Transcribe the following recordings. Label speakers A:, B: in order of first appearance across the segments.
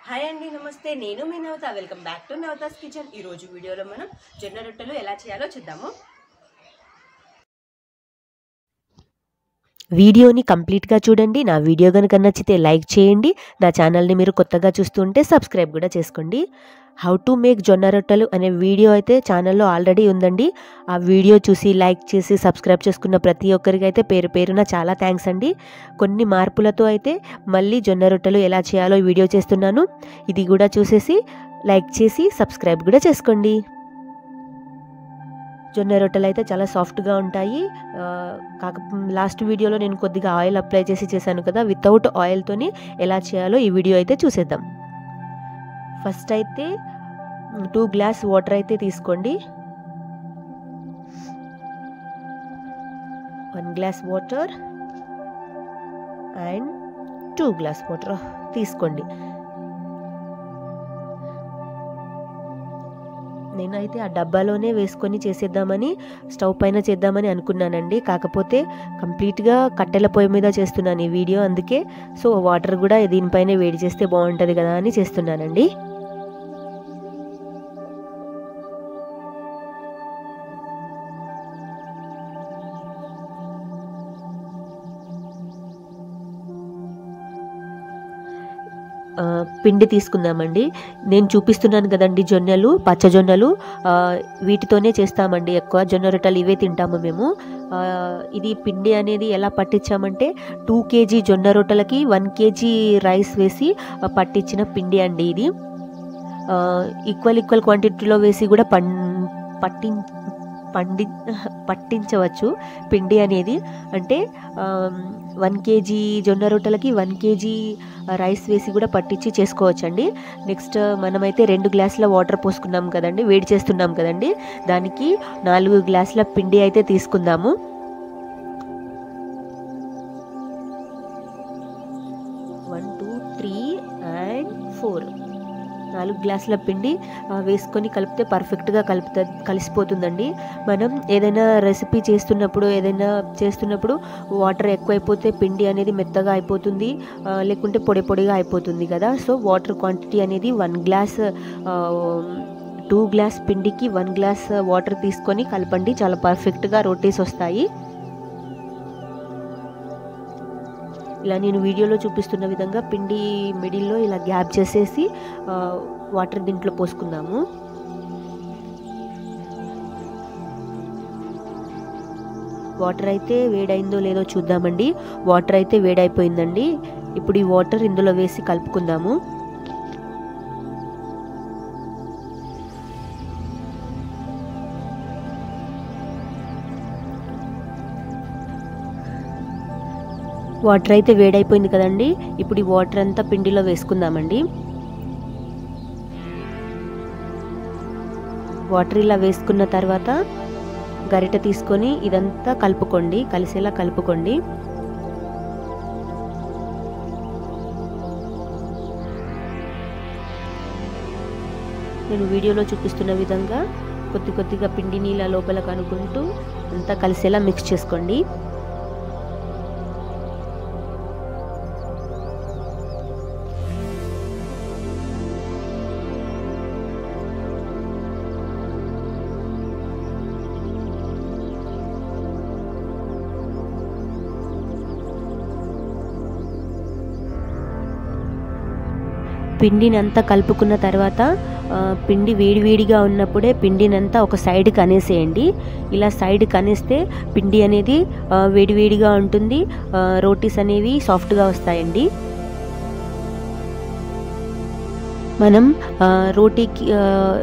A: Hi అండి, నమస్తే. నేను మీ Navatha. Welcome back to Navatha's kitchen. ఈరోజు వీడియోలో మనం జొన్న రొట్టెలు ఎలా చేయాలో చూద్దాము.
B: వీడియోని కంప్లీట్గా చూడండి. నా వీడియో కనుక నచ్చితే లైక్ చేయండి. నా ఛానల్ని మీరు కొత్తగా చూస్తుంటే సబ్స్క్రైబ్ కూడా చేసుకోండి. హౌ టు మేక్ జొన్న రొట్టెలు అనే వీడియో అయితే ఛానల్లో ఆల్రెడీ ఉందండి. ఆ వీడియో చూసి లైక్ చేసి సబ్స్క్రైబ్ చేసుకున్న ప్రతి ఒక్కరికి అయితే పేరు పేరున చాలా థ్యాంక్స్ అండి. కొన్ని మార్పులతో అయితే మళ్ళీ జొన్న రొట్టెలు ఎలా చేయాలో వీడియో చేస్తున్నాను. ఇది కూడా చూసేసి లైక్ చేసి సబ్స్క్రైబ్ కూడా చేసుకోండి. జొన్న రొట్టెలు అయితే చాలా సాఫ్ట్గా ఉంటాయి. లాస్ట్ వీడియోలో నేను కొద్దిగా ఆయిల్ అప్లై చేశాను కదా, వితౌట్ ఆయిల్తోని ఎలా చేయాలో ఈ వీడియో అయితే చూసేద్దాం. ఫస్ట్ అయితే 2 గ్లాస్ వాటర్ అయితే తీసుకోండి. 1 glass water and 2 glass water తీసుకోండి. నేనైతే ఆ డబ్బాలోనే వేసుకొని చేసేద్దామని స్టవ్ పైన చేద్దామని అనుకున్నానండి. కాకపోతే కంప్లీట్గా కట్టెల పొయ్యి మీద చేస్తున్నాను ఈ వీడియో, అందుకే సో వాటర్ కూడా దీనిపైనే వేడి చేస్తే బాగుంటుంది కదా అని చేస్తున్నానండి. పిండి తీసుకుందామండి. నేను చూపిస్తున్నాను కదండి జొన్నలు, పచ్చజొన్నలు, వీటితోనే చేస్తామండి ఎక్కువ జొన్న రొట్టెలు, ఇవే తింటాము మేము. ఇది పిండి అనేది ఎలా పట్టించామంటే 2 kg జొన్న రొట్టెలకి 1 kg రైస్ వేసి పట్టించిన పిండి అండి. ఇది ఈక్వల్ క్వాంటిటీలో వేసి కూడా పట్టించవచ్చు పిండి అనేది. అంటే 1 kg జొన్న రొట్టెలకి 1 kg రైస్ వేసి కూడా పట్టించి చేసుకోవచ్చండి. నెక్స్ట్ మనమైతే 2 గ్లాసుల వాటర్ పోసుకున్నాం కదండి, వేడి చేస్తున్నాం కదండి, దానికి 4 గ్లాసుల పిండి అయితే తీసుకుందాము. వన్ 2 3 అండ్ 4 4 గ్లాసుల పిండి వేసుకొని కలిపితే పర్ఫెక్ట్గా కలిసిపోతుందండి. మనం ఏదైనా రెసిపీ చేస్తున్నప్పుడు వాటర్ ఎక్కువైపోతే పిండి అనేది మెత్తగా అయిపోతుంది, లేకుంటే పొడిగా అయిపోతుంది కదా. సో వాటర్ క్వాంటిటీ అనేది 1 గ్లాస్ 2 గ్లాస్ పిండికి 1 గ్లాస్ వాటర్ తీసుకొని కలపండి. చాలా పర్ఫెక్ట్గా రోటీస్ వస్తాయి. ఇలా నేను వీడియోలో చూపిస్తున్న విధంగా పిండి మిడిల్లో ఇలా గ్యాప్ చేసేసి వాటర్ దీంట్లో పోసుకుందాము. వాటర్ అయితే వేడైందో లేదో చూద్దామండి. వాటర్ అయితే వేడైపోయిందండి. ఇప్పుడు ఈ వాటర్ ఇందులో వేసి కలుపుకుందాము. వాటర్ అయితే వేడైపోయింది కదండి. ఇప్పుడు ఈ వాటర్ అంతా పిండిలో వేసుకుందామండి. వాటర్ ఇలా వేసుకున్న తర్వాత గరిటె తీసుకొని ఇదంతా కలుపుకోండి, కలిసేలా కలుపుకోండి. నేను వీడియోలో చూపిస్తున్న విధంగా కొద్దిగా పిండిని ఇలా లోపల కనుక్కుంటూ అంతా కలిసేలా మిక్స్ చేసుకోండి. పిండినంతా కలుపుకున్న తర్వాత పిండి వేడిగా ఉన్నప్పుడే పిండినంతా ఒక సైడ్కి అనేసేయండి. ఇలా సైడ్కి అనేస్తే పిండి అనేది వేడిగా ఉంటుంది, రోటీస్ అనేవి సాఫ్ట్గా వస్తాయండి. మనం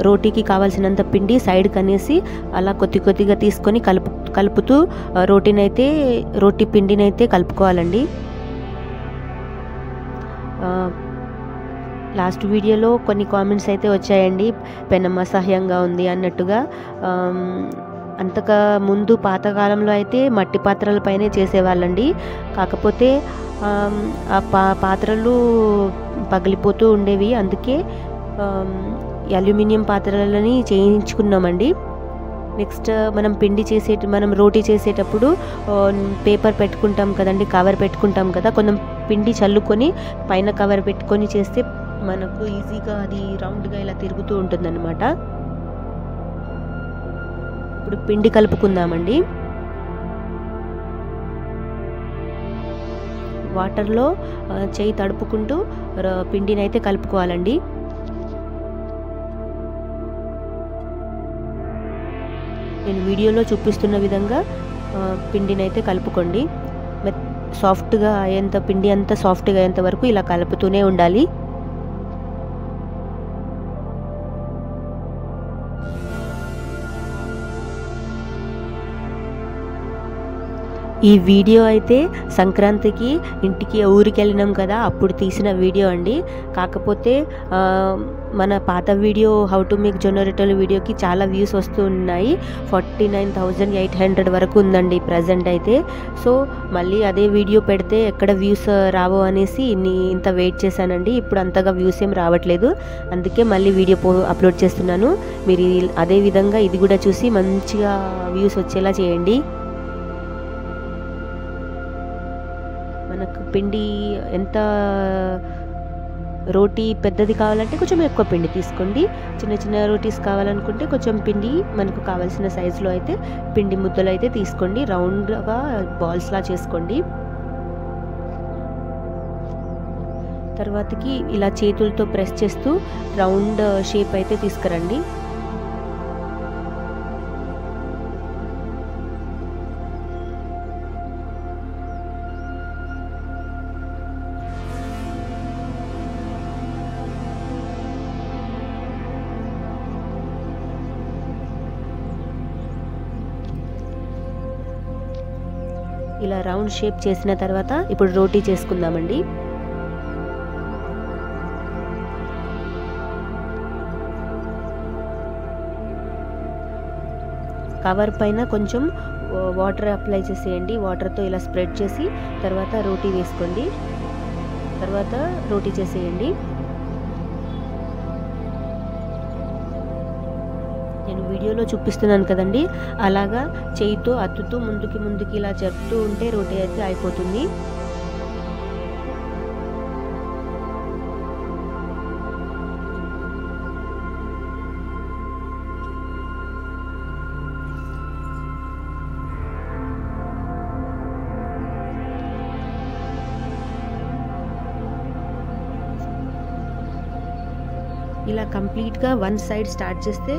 B: రోటీకి కావాల్సినంత పిండి సైడ్కి అనేసి అలా కొద్దిగా తీసుకొని కలుపుతూ రోటీ పిండినైతే కలుపుకోవాలండి. లాస్ట్ వీడియోలో కొన్ని కామెంట్స్ అయితే వచ్చాయండి, పెనం అసహ్యంగా ఉంది అన్నట్టుగా. అంతకు ముందు పాతకాలంలో అయితే మట్టి పాత్రలపైనే చేసేవాళ్ళండి. కాకపోతే ఆ పాత్రలు పగిలిపోతూ ఉండేవి, అందుకే అల్యూమినియం పాత్రలని చేయించుకున్నామండి. నెక్స్ట్ మనం రోటీ చేసేటప్పుడు పేపర్ పెట్టుకుంటాం కదండి, కవర్ పెట్టుకుంటాం కదా, కొంచెం పిండి చల్లుకొని పైన కవర్ పెట్టుకొని చేస్తే మనకు ఈజీగా అది రౌండ్గా ఇలా తిరుగుతూ ఉంటుందన్నమాట. ఇప్పుడు పిండి కలుపుకుందామండి. వాటర్లో చేయి తడుపుకుంటూ పిండిని అయితే కలుపుకోవాలండి. నేను వీడియోలో చూపిస్తున్న విధంగా పిండిని అయితే కలుపుకోండి. సాఫ్ట్గా అయ్యేంత, పిండి అంతా సాఫ్ట్గా అయ్యేంత వరకు ఇలా కలుపుతూనే ఉండాలి. ఈ వీడియో అయితే సంక్రాంతికి ఇంటికి ఊరికి వెళ్ళినాం కదా అప్పుడు తీసిన వీడియో అండి. కాకపోతే మన పాత వీడియో హౌ టు మేక్ జొన్న రొట్టెల వీడియోకి చాలా వ్యూస్ వస్తూ ఉన్నాయి. 49,800 వరకు ఉందండి ప్రజెంట్ అయితే. సో మళ్ళీ అదే వీడియో పెడితే ఎక్కడ వ్యూస్ రావో అనేసి ఇంత వెయిట్ చేశానండి. ఇప్పుడు అంతగా వ్యూస్ ఏం రావట్లేదు, అందుకే మళ్ళీ వీడియో అప్లోడ్ చేస్తున్నాను. మీరు అదే విధంగా ఇది కూడా చూసి మంచిగా వ్యూస్ వచ్చేలా చేయండి. మనకు పిండి ఎంత రోటీ పెద్దది కావాలంటే కొంచెం ఎక్కువ పిండి తీసుకోండి. చిన్న చిన్న రోటీస్ కావాలనుకుంటే కొంచెం పిండి మనకు కావాల్సిన సైజులో అయితే పిండి ముద్దలు అయితే తీసుకోండి. రౌండ్గా బాల్స్లా చేసుకోండి. తర్వాతకి ఇలా చేతులతో ప్రెస్ చేస్తూ రౌండ్ షేప్ అయితే తీసుకురండి. ఇలా రౌండ్ షేప్ చేసిన తర్వాత ఇప్పుడు రోటీ చేసుకుందామండి. కవర్ పైన కొంచెం వాటర్ అప్లై చేసేయండి. వాటర్తో ఇలా స్ప్రెడ్ చేసి తర్వాత రోటీ వేసుకోండి. తర్వాత రోటీ చేసేయండి. నేను వీడియోలో చూపిస్తున్నాను కదండి, అలాగా చేయితో అత్తుతూ ముందుకి ఇలా జరుపుతూ ఉంటే రోటీ అయితే అయిపోతుంది. ఇలా కంప్లీట్గా వన్ సైడ్ స్టార్ట్ చేస్తే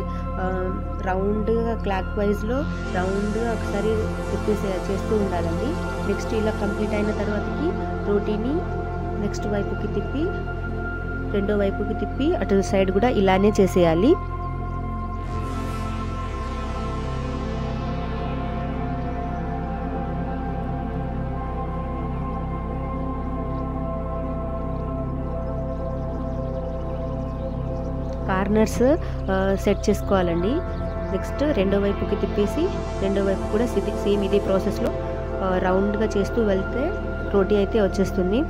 B: రౌండ్గా క్లాక్ వైజ్లో రౌండ్గా ఒకసారి చేస్తూ ఉండాలండి. నెక్స్ట్ ఇలా కంప్లీట్ అయిన తర్వాతకి రోటీని నెక్స్ట్ వైపుకి తిప్పి రెండో వైపుకి తిప్పి అటు సైడ్ కూడా ఇలానే చేసేయాలి. కార్నర్స్ సెట్ చేసుకోవాలండి. నెక్స్ట్ రెండో వైపుకి తిప్పేసి రెండో వైపు కూడా సేమ్ ఇదే ప్రాసెస్లో రౌండ్గా చేస్తూ వెళ్తే రోటీ అయితే వచ్చేస్తుంది.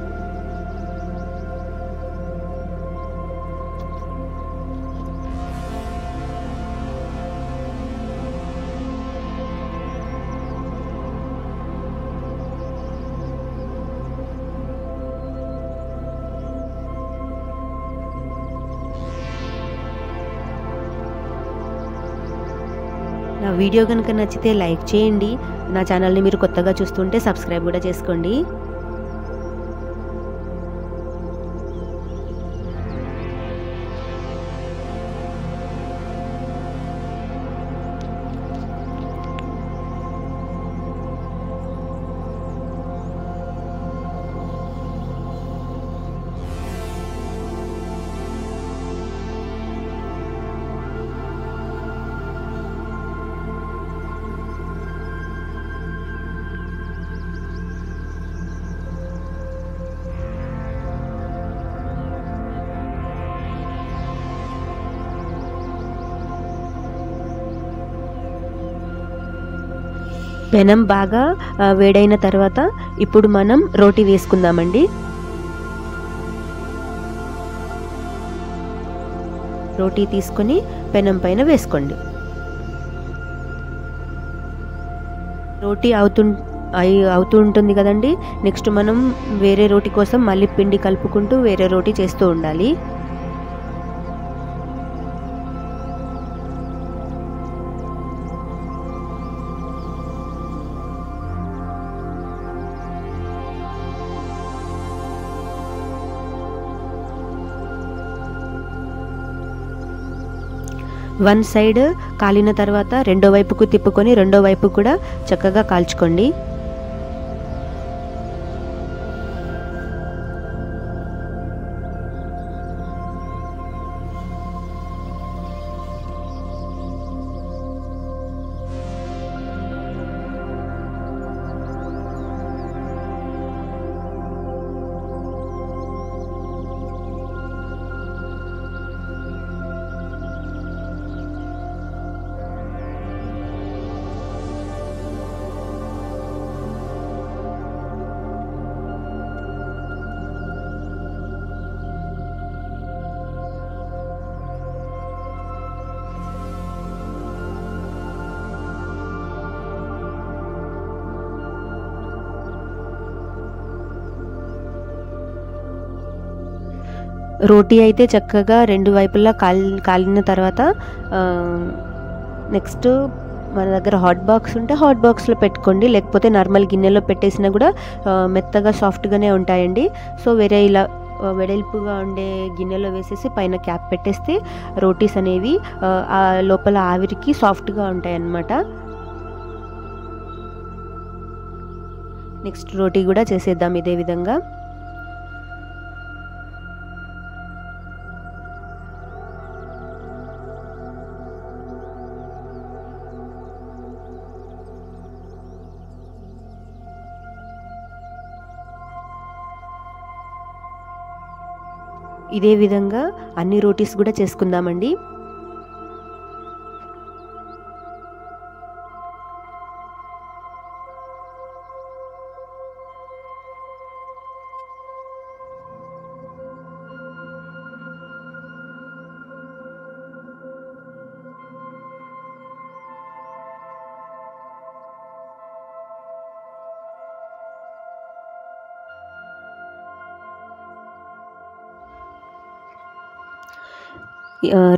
B: నా వీడియో కనుక నచ్చితే లైక్ చేయండి. నా ఛానల్ని మీరు కొత్తగా చూస్తుంటే సబ్స్క్రైబ్ కూడా చేసుకోండి. పెనం బాగా వేడైన తర్వాత ఇప్పుడు మనం రోటీ వేసుకుందామండి. రోటీ తీసుకొని పెనం పైన వేసుకోండి. రోటీ అవుతూ ఉంటుంది కదండి. నెక్స్ట్ మనం వేరే రోటీ కోసం మళ్ళీ పిండి కలుపుకుంటూ వేరే రోటీ చేస్తూ ఉండాలి. వన్ సైడ్ కాలిన తర్వాత రెండో వైపుకు తిప్పుకొని రెండో వైపు కూడా చక్కగా కాల్చుకోండి. రోటీ అయితే చక్కగా రెండు వైపులా కాలిన తర్వాత నెక్స్ట్ మన దగ్గర హాట్ బాక్స్ ఉంటే హాట్ బాక్స్లో పెట్టుకోండి, లేకపోతే నార్మల్ గిన్నెలో పెట్టేసినా కూడా మెత్తగా సాఫ్ట్గానే ఉంటాయండి. సో వేరే ఇలా వెడల్పుగా ఉండే గిన్నెలో వేసేసి పైన క్యాప్ పెట్టేస్తే రోటీస్ అనేవి ఆ లోపల ఆవిరికి సాఫ్ట్గా ఉంటాయి అన్నమాట. నెక్స్ట్ రోటీ కూడా చేసేద్దాం ఇదే విధంగా. ఇదే విధంగా అన్ని రోటీస్ కూడా చేసుకుందామండి.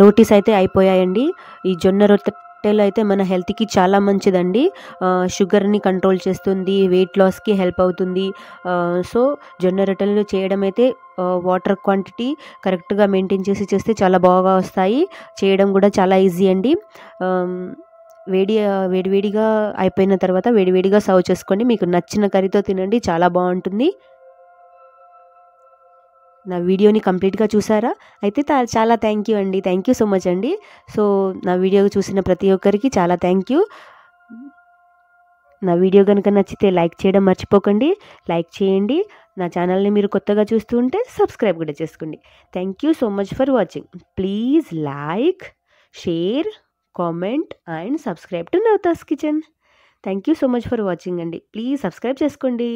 B: రోటీస్ అయితే అయిపోయాయండి. ఈ జొన్న రొట్టెలు అయితే మన హెల్త్కి చాలా మంచిదండి. షుగర్ని కంట్రోల్ చేస్తుంది, వెయిట్ లాస్కి హెల్ప్ అవుతుంది. సో జొన్న రొట్టెలు చేయడం అయితే వాటర్ క్వాంటిటీ కరెక్ట్గా మెయింటైన్ చేసి చేస్తే చాలా బాగా వస్తాయి. చేయడం కూడా చాలా ఈజీ అండి. వేడివేడిగా అయిపోయిన తర్వాత వేడివేడిగా సర్వ్ చేసుకోండి. మీకు నచ్చిన కర్రీతో తినండి, చాలా బాగుంటుంది. నా వీడియోని కంప్లీట్గా చూసారా? అయితే చాలా థ్యాంక్ యూ అండి. థ్యాంక్ యూ సో మచ్ అండి. సో నా వీడియో చూసిన ప్రతి ఒక్కరికి చాలా థ్యాంక్ యూ. నా వీడియో కనుక నచ్చితే లైక్ చేయడం మర్చిపోకండి. లైక్ చేయండి. నా ఛానల్ని మీరు కొత్తగా చూస్తూ ఉంటే సబ్స్క్రైబ్ కూడా చేసుకోండి. Thank you so much for watching. Please like, share, comment and subscribe to Navatha's kitchen. Thank you so much for watching అండి. ప్లీజ్ సబ్స్క్రైబ్ చేసుకోండి.